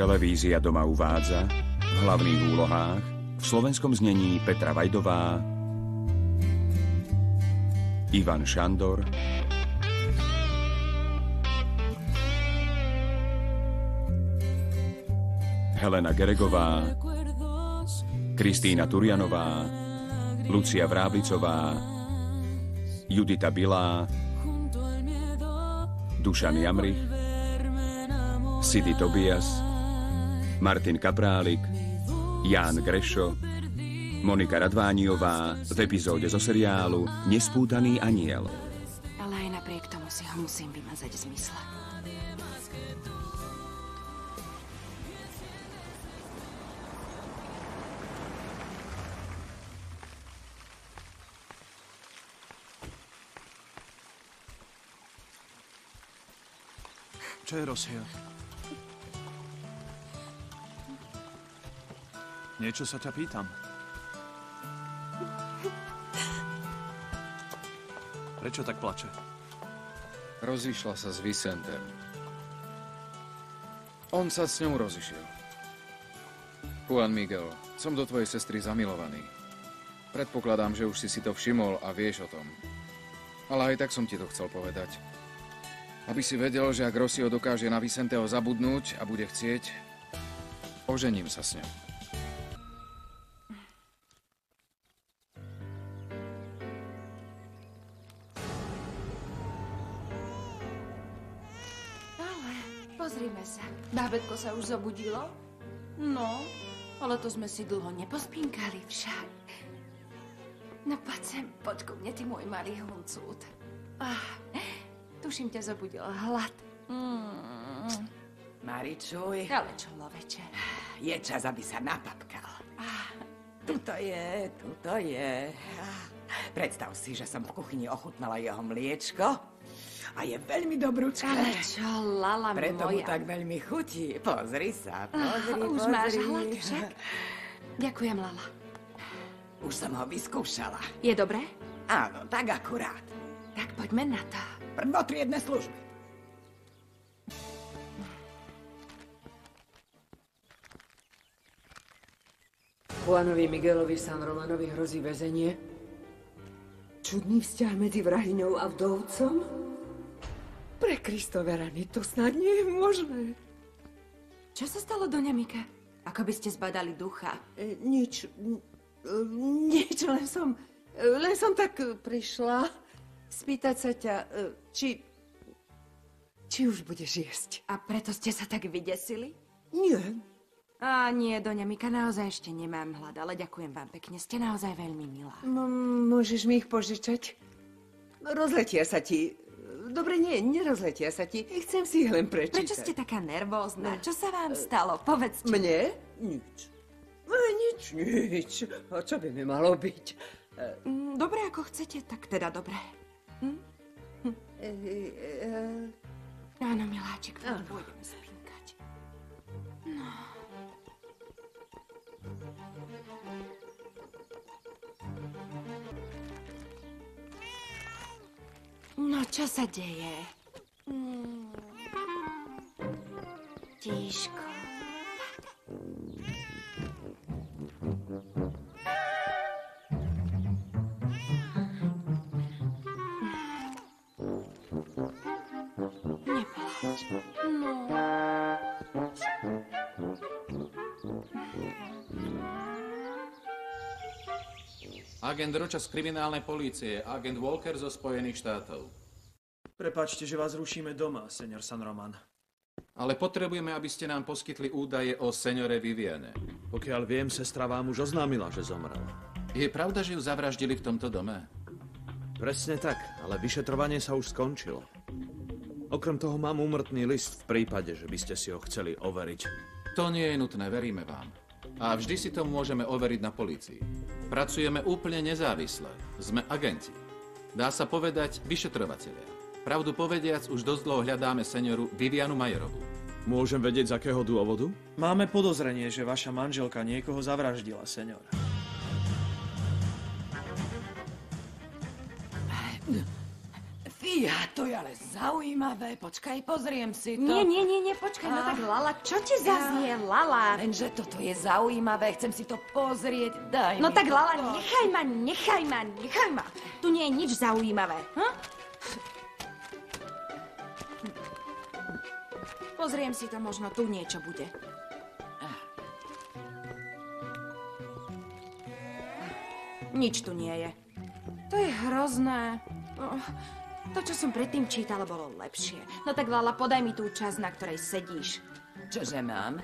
Televízia doma uvádza v hlavných úlohách v slovenskom znení Petra Vajdová, Ivan Šandor, Helena Geregová, Kristýna Turianová, Lucia Vráblicová, Judita Bilá, Dušan Jamrich, Sidy Tobias, Martin Kaprálik, Ján Grešo, Monika Radvániová v epizóde zo seriálu Nespútaný aniel. Ale aj napriek tomu si ho musím vymazať z mysle. Čo je rozsiel? Niečo sa ťa pýtam. Prečo tak plače? Rozišla sa s Vicentem. On sa s ňou rozišiel. Juan Miguel, som do tvojej sestry zamilovaný. Predpokladám, že už si to všimol a vieš o tom. Ale aj tak som ti to chcel povedať. Aby si vedel, že ak Rossio dokáže na Vicenteho zabudnúť a bude chcieť, ožením sa s ňou. Pozrime sa. Bábätko sa už zobudilo? No, ale to sme si dlho nepospínkali však. No poď sem, poď ku mne, ty môj malý huncút. Tuším, ťa zobudil hlad. Maričuj. Ale čo, loveče? Je čas, aby sa napapkal. Tuto je. Predstav si, že som v kuchyni ochutnala jeho mliečko. A je veľmi dobrúčké. Ale čo, lala preto moja. Preto mu tak veľmi chutí. Pozri sa, Už máš hlad však? Ďakujem, lala. Už som ho vyskúšala. Je dobré? Áno, tak akurát. Tak poďme na to. Prvotriedne služby. Juanovi Miguelovi San Romanovi hrozí väzenie. Čudný vzťah medzi vrahyňou a vdovcom? Pre Kristove rany to snad nie je možné. Čo sa stalo, Doňa Mika? Ako by ste zbadali ducha? Nič, len som tak prišla spýtať sa ťa, či už budeš jesť. A preto ste sa tak vydesili? Nie. Nie, Doňa Mika, naozaj ešte nemám hlad, ale ďakujem vám pekne, ste naozaj veľmi milá. Môžeš mi ich požičať? Rozletia sa ti. Dobre, nerozletia sa ti. Chcem si ich len prečítať. Prečo ste taká nervózna? Čo sa vám stalo? Povedzte. Mne? Nič. Nič. A čo by mi malo byť? Dobre, ako chcete, tak teda dobre. Áno, miláčik, pôjdeme spínkať. No. No, čo sa deje? Tíško. Nepláč. No. Agent Roča z kriminálnej polície, agent Walker zo Spojených štátov. Prepáčte, že vás rušíme doma, senior San Roman. Ale potrebujeme, aby ste nám poskytli údaje o seniore Viviane. Pokiaľ viem, sestra vám už oznámila, že zomrel. Je pravda, že ju zavraždili v tomto dome? Presne tak, ale vyšetrovanie sa už skončilo. Okrem toho mám úmrtný list v prípade, že by ste si ho chceli overiť. To nie je nutné, veríme vám. A vždy si to môžeme overiť na polícii. Pracujeme úplne nezávisle. Sme agenti. Dá sa povedať vyšetrovatelia. Pravdu povediac, už dosť dlho hľadáme senioru Vivianu Majerovú. Môžem vedieť, z akého dôvodu? Máme podozrenie, že vaša manželka niekoho zavraždila, senior. Ja, to je ale zaujímavé. Počkaj, pozriem si to. Nie, počkaj, no tak Lala, čo ti zaznie, Lala? Lenže toto je zaujímavé, chcem si to pozrieť, daj No mi tak to. Lala, nechaj ma. Tu nie je nič zaujímavé. Pozriem si to, možno tu niečo bude. Nič tu nie je. To je hrozné. To, čo som predtým čítala, bolo lepšie. No tak Lala, podaj mi tú časť, na ktorej sedíš. Čože mám?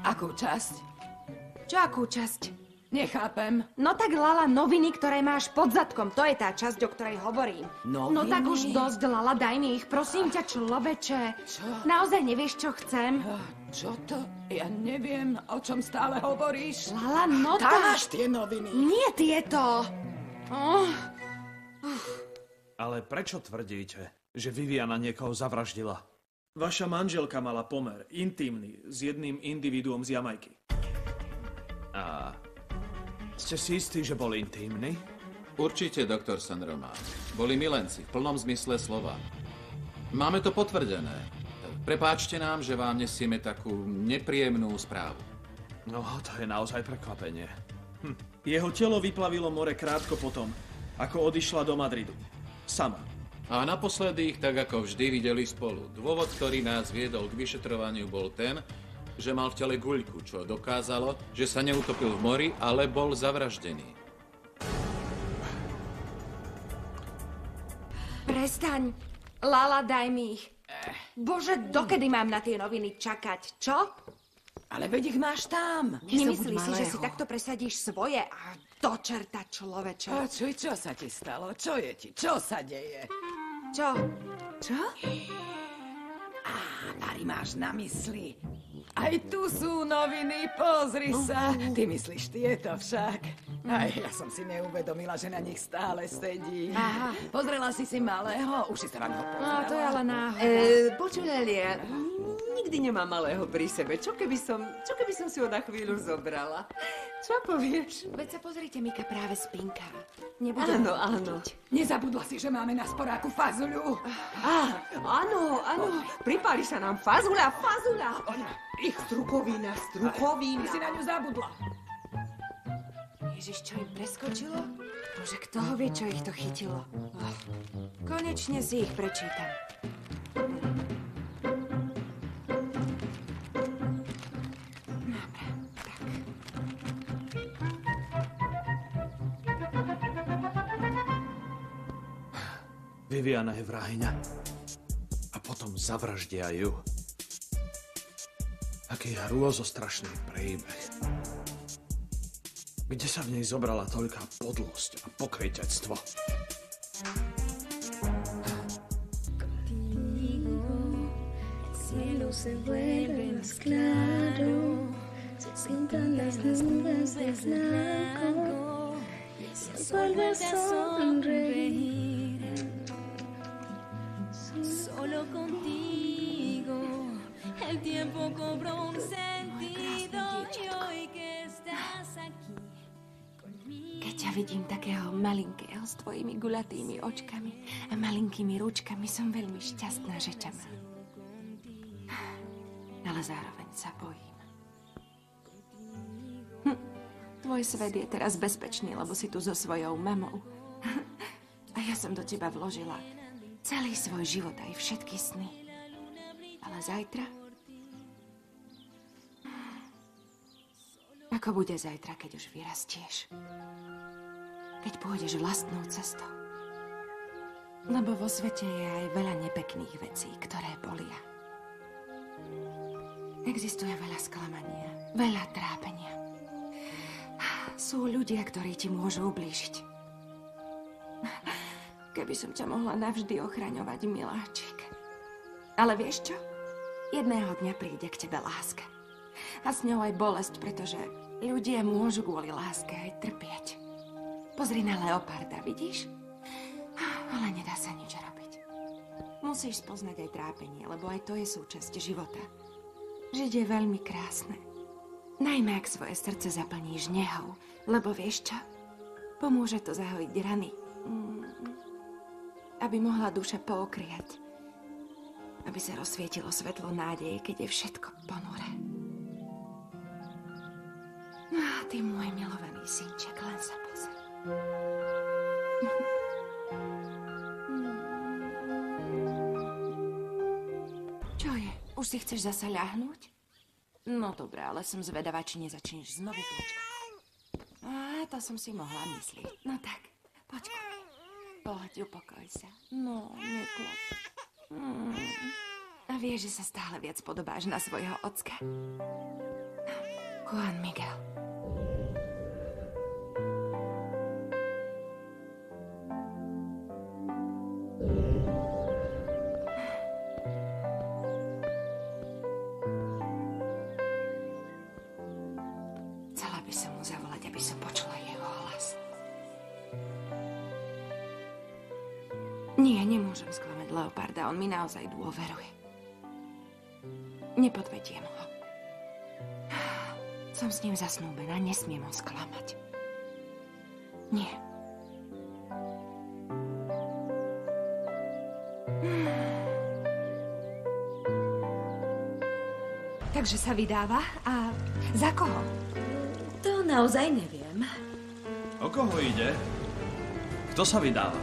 Akú časť? Čo akú časť? Nechápem. No tak Lala, noviny, ktoré máš pod zadkom, to je tá časť, o ktorej hovorím. Noviny? No tak už dosť, Lala, daj mi ich, prosím ťa, človeče. Čo? Naozaj nevieš, čo chcem? Čo to? Ja neviem, o čom stále hovoríš. Lala, no Tam tak. máš tie noviny. Nie tieto. Ale prečo tvrdíte, že Viviana niekoho zavraždila? Vaša manželka mala pomer, intimný, s jedným individuom z Jamajky. A ste si istí, že bol intímny? Určite, doktor Sandroma. Boli milenci, v plnom zmysle slova. Máme to potvrdené. Prepáčte nám, že vám nesieme takú nepríjemnú správu. No, to je naozaj prekvapenie. Jeho telo vyplavilo more krátko potom, ako odišla do Madridu. Sama. A naposledy ich tak ako vždy videli spolu. Dôvod, ktorý nás viedol k vyšetrovaniu, bol ten, že mal v tele guľku, čo dokázalo, že sa neutopil v mori, ale bol zavraždený. Prestaň. Lala, daj mi ich. Bože, dokedy mám na tie noviny čakať, čo? Ale veď ich máš tam. Nemyslíš si, že si takto presadíš svoje? A do čerta, človeče. Počuj, čo sa ti stalo? Čo je ti? Čo sa deje? Čo? Čo? Mari, máš na mysli. Aj tu sú noviny, pozri sa. Ty myslíš tieto však. Aj ja som si neuvedomila, že na nich stále sedí. Aha. Pozrela si malého? Už si sa na ňo pozrela. No, to je ale náhoda. Počuj, Elia, nikdy nemám malého pri sebe. Čo keby som si ho na chvíľu zobrala? Čo povieš? Veď sa pozrite, Mika práve spinká. Nebude Áno. Nezabudla si, že máme na sporáku fazuľu? Áno. Pripáli sa nám fazuľa. Strukovina. Ty si na ňu zabudla. Ježiš, čo im preskočilo? Bože, kto ho vie, čo ich to chytilo? Konečne si ich prečítam. Viviana je vrahyňa. A potom zavraždia ju. Aký hrôzostrašný príbeh. Kde sa v nej zobrala toľká podlosť a pokrytectvo? Cielo se vuelve más claro, se pintan las nubes de blanco, se vuelve a sonreír. Solo contigo el tiempo cobró un sentido y hoy que estás aquí conmigo. Keď ťa vidím takého malinkého s tvojimi gulatými očkami a malinkými ručkami, som veľmi šťastná, že ťa mám. Ale zároveň sa bojím. Tvoj svet je teraz bezpečný, lebo si tu so svojou mamou. A ja som do teba vložila celý svoj život, aj všetky sny. Ale zajtra? Ako bude zajtra, keď už vyrastieš? Keď pôjdeš vlastnou cestou? Lebo vo svete je aj veľa nepekných vecí, ktoré bolia. Existuje veľa sklamania, veľa trápenia. Sú ľudia, ktorí ti môžu ublížiť. Keby som ťa mohla navždy ochraňovať, miláčik. Ale vieš čo? Jedného dňa príde k tebe láska. A s ňou aj bolesť, pretože ľudia môžu kvôli láske aj trpieť. Pozri na leoparda, vidíš? Ale nedá sa nič robiť. Musíš spoznať aj trápenie, lebo aj to je súčasť života. Žiť je veľmi krásne. Najmä ak svoje srdce zaplníš nehou, lebo vieš čo? Pomôže to zahojiť rany. A aby mohla duša pookrieť. Aby sa rozsvietilo svetlo nádeje, keď je všetko ponuré. Ty môj milovaný synček, len sa pozri. Čo je? Už si chceš zasa ľahnúť? No dobré, ale som zvedavá, či nezačneš znovu plačkať. To som si mohla myslieť. No tak, poď. Poď, upokoj sa. No, neklop. A vieš, že sa stále viac podobáš na svojho ocka. Juan Miguel. Chcela by som mu zavolať, aby som počula jeho hlas. Nie, nemôžem sklamať Leoparda, on mi naozaj dôveruje. Nepodvediem ho. Som s ním zasnúbená, nesmiem ho sklamať. Nie. Takže sa vydáva? A za koho? To naozaj neviem. O koho ide? Kto sa vydáva?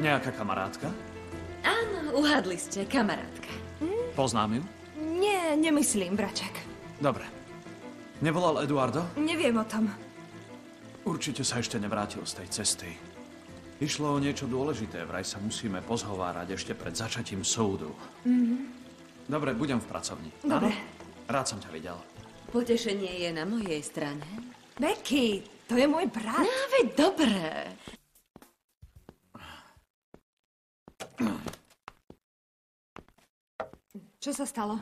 Nejaká kamarátka? Áno, uhádli ste, kamarátka. Poznám ju? Nie, nemyslím, braček. Dobre. Nevolal Eduardo? Neviem o tom. Určite sa ešte nevrátil z tej cesty. Išlo o niečo dôležité, vraj sa musíme pozhovárať ešte pred začatím súdu. Dobre, budem v pracovni. Dobre. Áno? Rád som ťa videl. Potešenie je na mojej strane. Becky, to je môj brat. No, veď dobré. Čo sa stalo?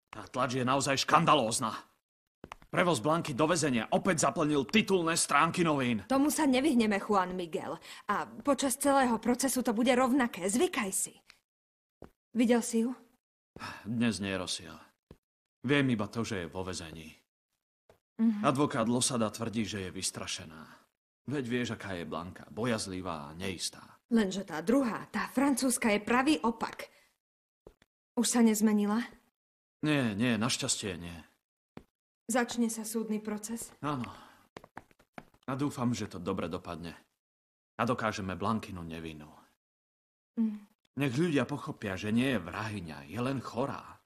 Tá tlač je naozaj škandalózna. Prevoz Blanky do väzenia opäť zaplnil titulné stránky novín. Tomu sa nevyhneme, Juan Miguel. A počas celého procesu to bude rovnaké. Zvykaj si. Videl si ju? Dnes nie, Rosia. Viem iba to, že je vo väzení. Advokát Losada tvrdí, že je vystrašená. Veď vieš, aká je Blanka. Bojazlivá a neistá. Lenže tá druhá, tá francúzska, je pravý opak. Už sa nezmenila? Nie, našťastie nie. Začne sa súdny proces? Áno. A dúfam, že to dobre dopadne. A dokážeme Blankinu nevinu. Nech ľudia pochopia, že nie je vrahyňa, je len chorá.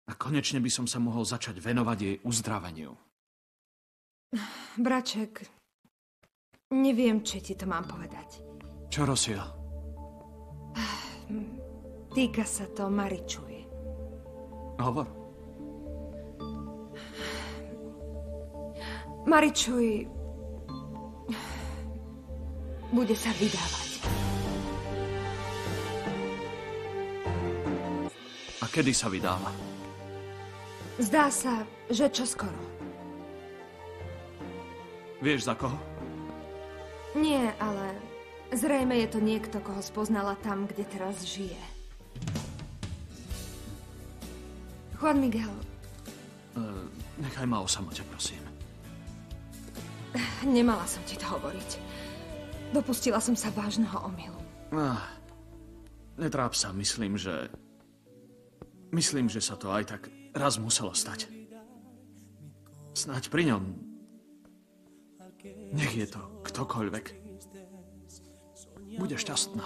A konečne by som sa mohol začať venovať jej uzdraveniu. Braček, neviem, či ti to mám povedať. Čo, Rosia? Týka sa to Maričuj. Hovor. Maričuj bude sa vydávať. A kedy sa vydáva? Zdá sa, že čoskoro. Vieš za koho? Nie, ale zrejme je to niekto, koho spoznala tam, kde teraz žije. Juan Miguel. Nechaj ma o samote, prosím. Nemala som ti to hovoriť. Dopustila som sa vážneho omylu. Netráp sa, myslím, že sa to aj tak raz muselo stať. Snáď pri ňom. Nech je to ktokoľvek. Bude šťastná.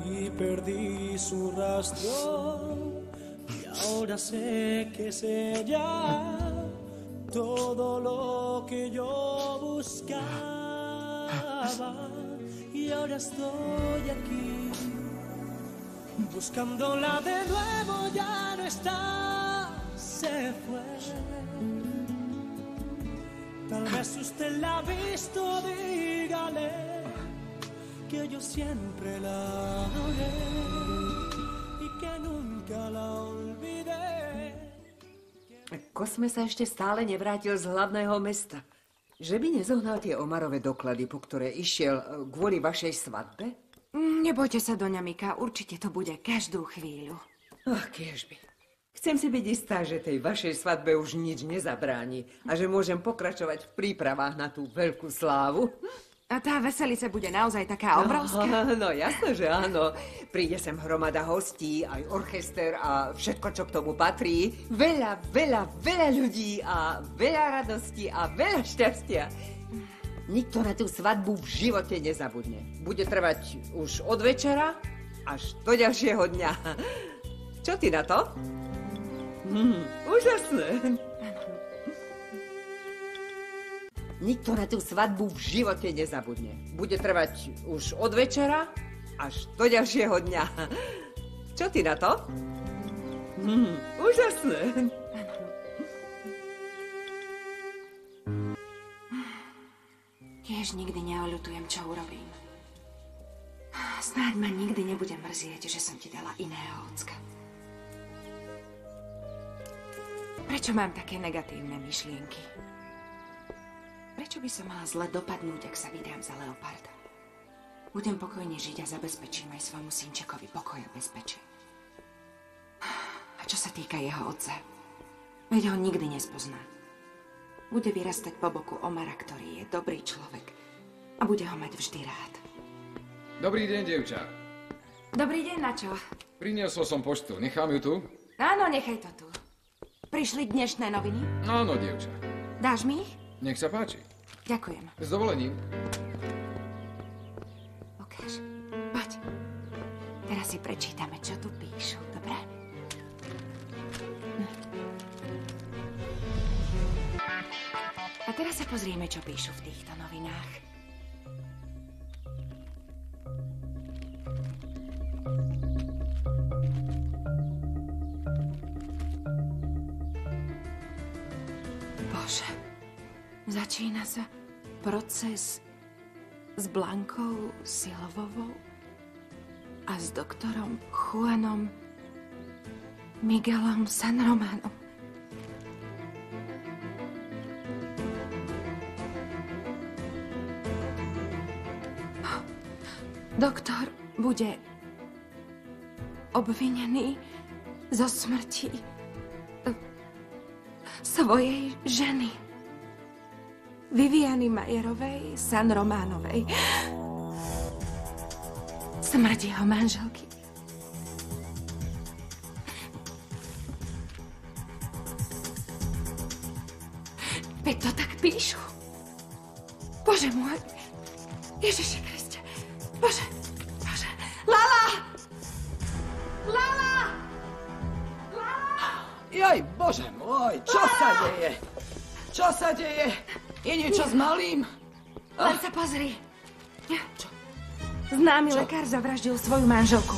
Y perdí su rastro y ahora sé que es ella todo lo que yo buscaba y ahora estoy aquí buscándola de nuevo, ya no está, se fue. Tal vez usted la ha visto, dígale que yo siempre la adoré y que nunca la olvidé. Kosme sa ešte stále nevrátil z hlavného mesta. Že by nezohnal tie Omarove doklady, po ktoré išiel kvôli vašej svadbe? Nebojte sa, doňa Mika, určite to bude každú chvíľu. Ach, kiežby. Chcem si byť istá, že tej vašej svadbe už nič nezabráni a že môžem pokračovať v prípravách na tú veľkú slávu. A tá veselica bude naozaj taká obrovská? No jasné, že áno. Príde sem hromada hostí, aj orchester a všetko, čo k tomu patrí. Veľa, veľa, veľa ľudí a veľa radosti a veľa šťastia. Nikto na tú svadbu v živote nezabudne. Bude trvať už od večera až do ďalšieho dňa. Čo ty na to? Úžasné. Nikto na tú svadbu v živote nezabudne. Bude trvať už od večera až do ďalšieho dňa. Čo ty na to? Úžasné. Tiež nikdy neoľutujem, čo urobím. Snáď ma nikdy nebude mrzieť, že som ti dala iného ocka. Prečo mám také negatívne myšlienky? Prečo by som mala zle dopadnúť, ak sa vydám za Leoparda? Budem pokojne žiť a zabezpečím aj svojmu synčekovi pokoj a bezpečie. A čo sa týka jeho otca, veď ho nikdy nespozná. Bude vyrastať po boku Omara, ktorý je dobrý človek a bude ho mať vždy rád. Dobrý deň, dievča. Dobrý deň, na čo? Priniesol som poštu, nechám ju tu? Áno, nechaj to tu. Prišli dnešné noviny? Áno, dievča. Dáš mi ich? Nech sa páči. Ďakujem. S dovolením. Ukáž. Poď. Teraz si prečítame, čo tu píšu, dobre? A teraz sa pozrieme, čo píšu v týchto novinách. Bože. Začína sa proces s Blankou Silvovou a s doktorom Juanom Miguelom San Romanom. Doktor bude obvinený zo smrti svojej ženy. Viviany Majerovej San Románovej. Smrť jeho manželky. Veď to tak píšu. Bože môj. Ježiši Kriste. Bože. Bože. Lala! Lala! Lala! Joj, Bože môj, čo sa deje? Čo sa deje? Je niečo s malým? Len sa pozri. Známy lekár zavraždil svoju manželku.